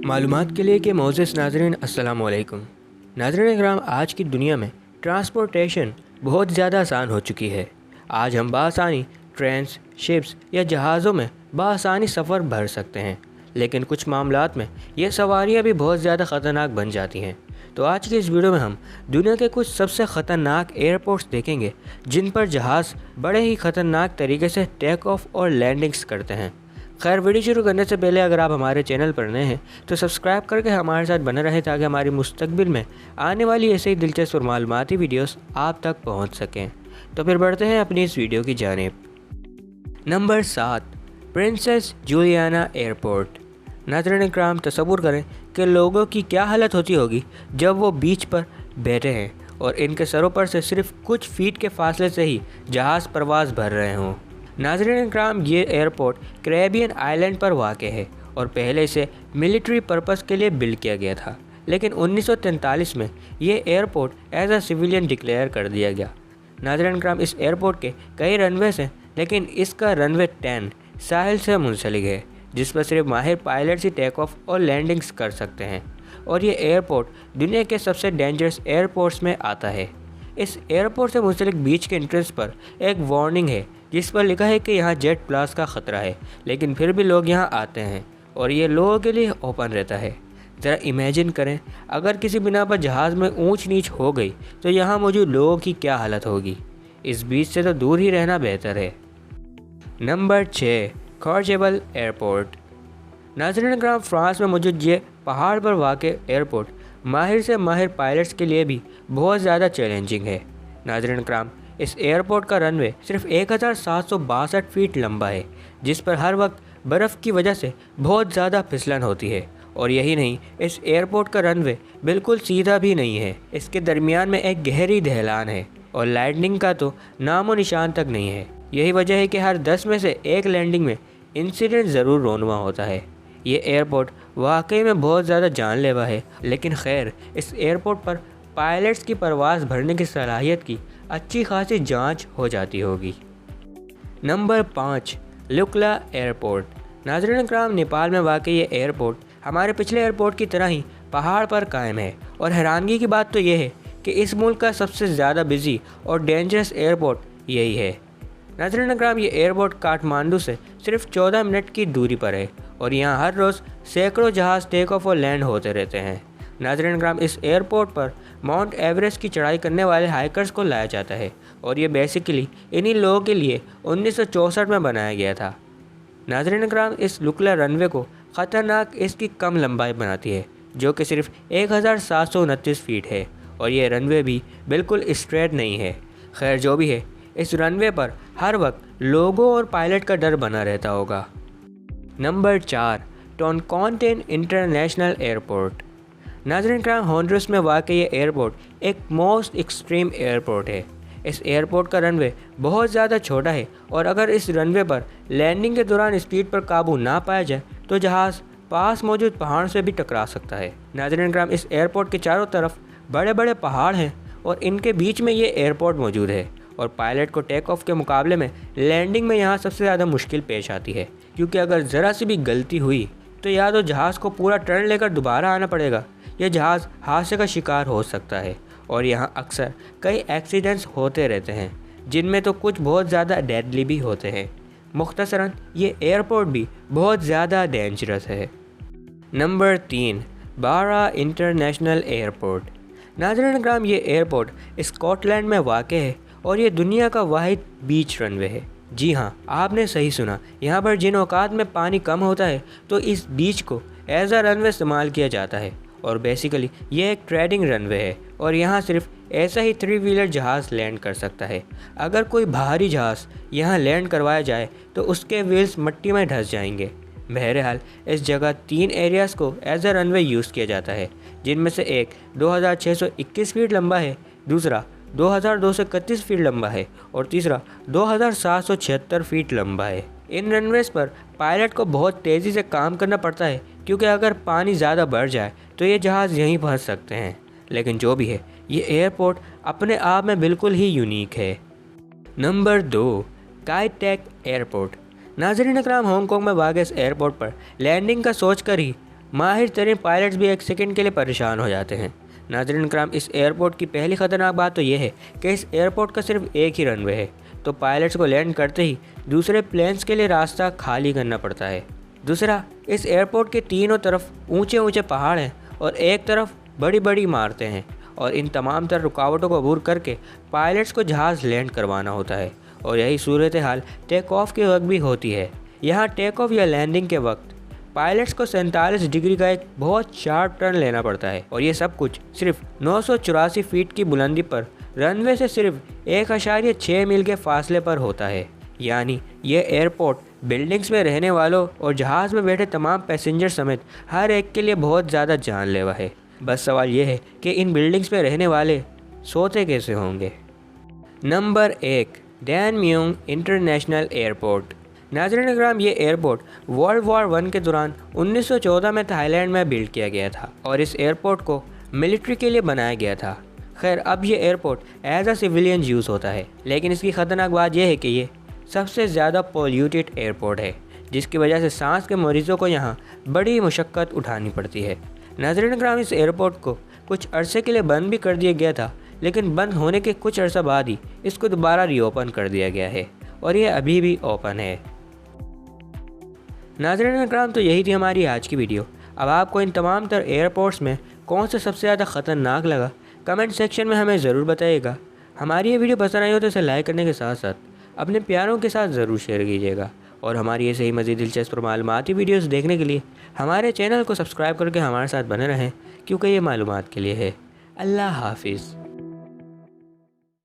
मालूमात के लिए कि मोअज़्ज़ज़ नाज़रीन अस्सलाम वालेकुम। नाज़रीन इकराम, आज की दुनिया में ट्रांसपोर्टेशन बहुत ज़्यादा आसान हो चुकी है। आज हम बासानी ट्रेन्स, शिप्स या जहाज़ों में बासानी सफ़र भर सकते हैं, लेकिन कुछ मामलात में ये सवारियाँ भी बहुत ज़्यादा ख़तरनाक बन जाती हैं। तो आज की इस वीडियो में हम दुनिया के कुछ सबसे ख़तरनाक एयरपोर्ट्स देखेंगे जिन पर जहाज़ बड़े ही ख़तरनाक तरीके से टेक ऑफ और लैंडिंग्स करते हैं। खैर, वीडियो शुरू करने से पहले अगर आप हमारे चैनल पर नए हैं तो सब्सक्राइब करके हमारे साथ बने रहें ताकि हमारी मुस्तकबिल में आने वाली ऐसे ही दिलचस्प और मालूमाती वीडियोस आप तक पहुंच सकें। तो फिर बढ़ते हैं अपनी इस वीडियो की जानिब। Number 7, princess Juliana airport. Nazreen इकराम, तसव्वुर करें कि लोगों की क्या हालत होती होगी जब वो बीच पर बैठे हैं और इनके सरों पर से सिर्फ कुछ फीट के फासले से ही जहाज़ परवाज़ भर रहे हों। नाज़रीन इकराम, ये एयरपोर्ट कैरेबियन आइलैंड पर वाक़ है और पहले से मिलिट्री पर्पस के लिए बिल्ड किया गया था, लेकिन 1943 में ये airport as a civilian declare कर दिया गया। नाज़रीन इकराम, इस एयरपोर्ट के कई रनवेज हैं, लेकिन इसका रनवे 10 साहिल से मुंसलिक है, जिस पर सिर्फ माहिर पायलट्स ही टेक ऑफ और लैंडिंग्स कर सकते हैं, और ये एयरपोर्ट दुनिया के सबसे डेंजरस एयरपोर्ट्स में आता है। इस एयरपोर्ट से मुंसलिक बीच के एंट्रेंस पर एक वार्निंग है जिस पर लिखा है कि यहाँ जेट ब्लास्ट का ख़तरा है, लेकिन फिर भी लोग यहाँ आते हैं और ये लोगों के लिए ओपन रहता है। ज़रा इमेजिन करें, अगर किसी बिना पर जहाज़ में ऊंच नीच हो गई तो यहाँ मौजूद लोगों की क्या हालत होगी। इस बीच से तो दूर ही रहना बेहतर है। Number 6, Courchevel airport. Nazreen Ikram, France में मौजूद ये पहाड़ पर वाक़ एयरपोर्ट माहिर से माहिर पायलट्स के लिए भी बहुत ज़्यादा चैलेंजिंग है। नाज़रीन इकराम, इस एयरपोर्ट का रनवे सिर्फ 1762 फीट लंबा है, जिस पर हर वक्त बर्फ़ की वजह से बहुत ज़्यादा फिसलन होती है। और यही नहीं, इस एयरपोर्ट का रनवे बिल्कुल सीधा भी नहीं है, इसके दरमियान में एक गहरी ढलान है और लैंडिंग का तो नामो निशान तक नहीं है। यही वजह है कि हर 10 में से एक लैंडिंग में इंसिडेंट ज़रूर रोनुमा होता है। ये एयरपोर्ट वाकई में बहुत ज़्यादा जानलेवा है, लेकिन खैर, इस एयरपोर्ट पर पायलट्स की परवाज़ भरने की सलाहियत की अच्छी खासी जांच हो जाती होगी। Number 5, Lukla airport. नाज़रीन इकराम, नेपाल में वाक़ ये एयरपोर्ट हमारे पिछले एयरपोर्ट की तरह ही पहाड़ पर कायम है, और हैरानगी की बात तो ये है कि इस मुल्क का सबसे ज़्यादा बिजी और डेंजरस एयरपोर्ट यही है। नाज़रीन इकराम, ये एयरपोर्ट काठमांडू से सिर्फ 14 मिनट की दूरी पर है और यहाँ हर रोज़ सैकड़ों जहाज़ टेक ऑफ और लैंड होते रहते हैं। नाज़रीन इकराम, इस एयरपोर्ट पर माउंट एवरेस्ट की चढ़ाई करने वाले हाइकर्स को लाया जाता है और ये बेसिकली इन्हीं लोगों के लिए 1964 में बनाया गया था। नाज़रीन इकराम, इस लुक्ला रनवे को ख़तरनाक इसकी कम लंबाई बनाती है, जो कि सिर्फ 1729 फीट है, और ये रनवे भी बिल्कुल स्ट्रेट नहीं है। खैर, जो भी है, इस रनवे पर हर वक्त लोगों और पायलट का डर बना रहता होगा। Number 4, Toncontin international airport. Nazreen Ikram, Honduras में वाक़ ये एयरपोर्ट एक मोस्ट एक्सट्रीम एयरपोर्ट है। इस एयरपोर्ट का रनवे बहुत ज़्यादा छोटा है और अगर इस रनवे पर लैंडिंग के दौरान स्पीड पर काबू ना पाया जाए तो जहाज़ पास मौजूद पहाड़ से भी टकरा सकता है। नाज़रीन इकराम, इस एयरपोर्ट के चारों तरफ बड़े बड़े पहाड़ हैं और इनके बीच में ये एयरपोर्ट मौजूद है, और पायलट को टेक ऑफ के मुकाबले में लैंडिंग में यहाँ सबसे ज़्यादा मुश्किल पेश आती है, क्योंकि अगर ज़रा सी भी गलती हुई तो या तो जहाज़ को पूरा टर्न लेकर दोबारा आना पड़ेगा या जहाज़ हादसे का शिकार हो सकता है। और यहाँ अक्सर कई एक्सीडेंट्स होते रहते हैं, जिनमें तो कुछ बहुत ज़्यादा डेडली भी होते हैं। मुख्तसरन, ये एयरपोर्ट भी बहुत ज़्यादा डेंजरस है। नंबर 3, बारा इंटरनेशनल एयरपोर्ट। नाज़रीन इकराम, ये एयरपोर्ट स्कॉटलैंड में वाक़ है और ये दुनिया का वाहिद बीच रनवे है। जी हाँ, आपने सही सुना, यहाँ पर जिन औकात में पानी कम होता है तो इस बीच को एज अ रनवे इस्तेमाल किया जाता है, और बेसिकली ये एक ट्रेडिंग रनवे है और यहाँ सिर्फ ऐसा ही 3 व्हीलर जहाज़ लैंड कर सकता है। अगर कोई भारी जहाज़ यहाँ लैंड करवाया जाए तो उसके व्हील्स मिट्टी में धंस जाएंगे। बहरहाल, इस जगह 3 एरियाज़ को एज अ रनवे यूज़ किया जाता है, जिनमें से एक 2621 फीट लंबा है, दूसरा 2231 फीट लंबा है और तीसरा 2776 फीट लंबा है। इन रनवेज पर पायलट को बहुत तेज़ी से काम करना पड़ता है, क्योंकि अगर पानी ज़्यादा बढ़ जाए तो ये जहाज़ यहीं फंस सकते हैं। लेकिन जो भी है, ये एयरपोर्ट अपने आप में बिल्कुल ही यूनिक है। नंबर 2, काई टेक एयरपोर्ट। नाज़रीन इकराम, हांगकांग में वाक़ इस एयरपोर्ट पर लैंडिंग का सोच कर ही माहिर तरीन पायलट्स भी एक सेकंड के लिए परेशान हो जाते हैं। नाज़रीन कराम, इस एयरपोर्ट की पहली ख़तरनाक बात तो यह है कि इस एयरपोर्ट का सिर्फ एक ही रनवे है, तो पायलट्स को लैंड करते ही दूसरे प्लेन्स के लिए रास्ता खाली करना पड़ता है। दूसरा, इस एयरपोर्ट के तीनों तरफ ऊंचे ऊंचे पहाड़ हैं और एक तरफ बड़ी बड़ी इमारतें हैं, और इन तमाम तरह रुकावटों को अबूर करके पायलट्स को जहाज़ लैंड करवाना होता है। और यही सूरत हाल टेक ऑफ के वक्त भी होती है। यहाँ टेक ऑफ या लैंडिंग के वक्त पायलट्स को 47 डिग्री का एक बहुत शार्प टर्न लेना पड़ता है, और ये सब कुछ सिर्फ 984 फीट की बुलंदी पर रनवे से सिर्फ 1.6 मील के फासले पर होता है। यानी ये एयरपोर्ट बिल्डिंग्स में रहने वालों और जहाज़ में बैठे तमाम पैसेंजर समेत हर एक के लिए बहुत ज़्यादा जानलेवा है। बस सवाल ये है कि इन बिल्डिंग्स में रहने वाले सोते कैसे होंगे। Number 1, Dan Mueang international airport. Nazreen इकराम, ये एयरपोर्ट वर्ल्ड वॉर 1 के दौरान 1914 में थाईलैंड में बिल्ड किया गया था, और इस एयरपोर्ट को मिलिट्री के लिए बनाया गया था। खैर, अब ये airport as a civilian use होता है, लेकिन इसकी ख़तरनाक बात यह है कि ये सबसे ज़्यादा पोल्यूटेड एयरपोर्ट है, जिसकी वजह से सांस के मरीज़ों को यहाँ बड़ी मुशक्क़त उठानी पड़ती है। नाज़रीन इकराम, इस एयरपोर्ट को कुछ अरसे के लिए बंद भी कर दिया गया था, लेकिन बंद होने के कुछ अरसा बाद ही इसको दोबारा रीओपन कर दिया गया है, और ये अभी भी ओपन है। नाज़रीन इकराम, तो यही थी हमारी आज की वीडियो। अब आपको इन तमाम तर एयरपोर्ट्स में कौन सा सबसे ज़्यादा ख़तरनाक लगा, कमेंट सेक्शन में हमें ज़रूर बताइएगा। हमारी ये वीडियो पसंद आई हो तो इसे लाइक करने के साथ साथ अपने प्यारों के साथ ज़रूर शेयर कीजिएगा, और हमारी ऐसे ही मज़ीद दिलचस्प और मालूमाती वीडियोज़ देखने के लिए हमारे चैनल को सब्सक्राइब करके हमारे साथ बने रहें, क्योंकि ये मालूमात के लिए है। अल्लाह हाफिज़।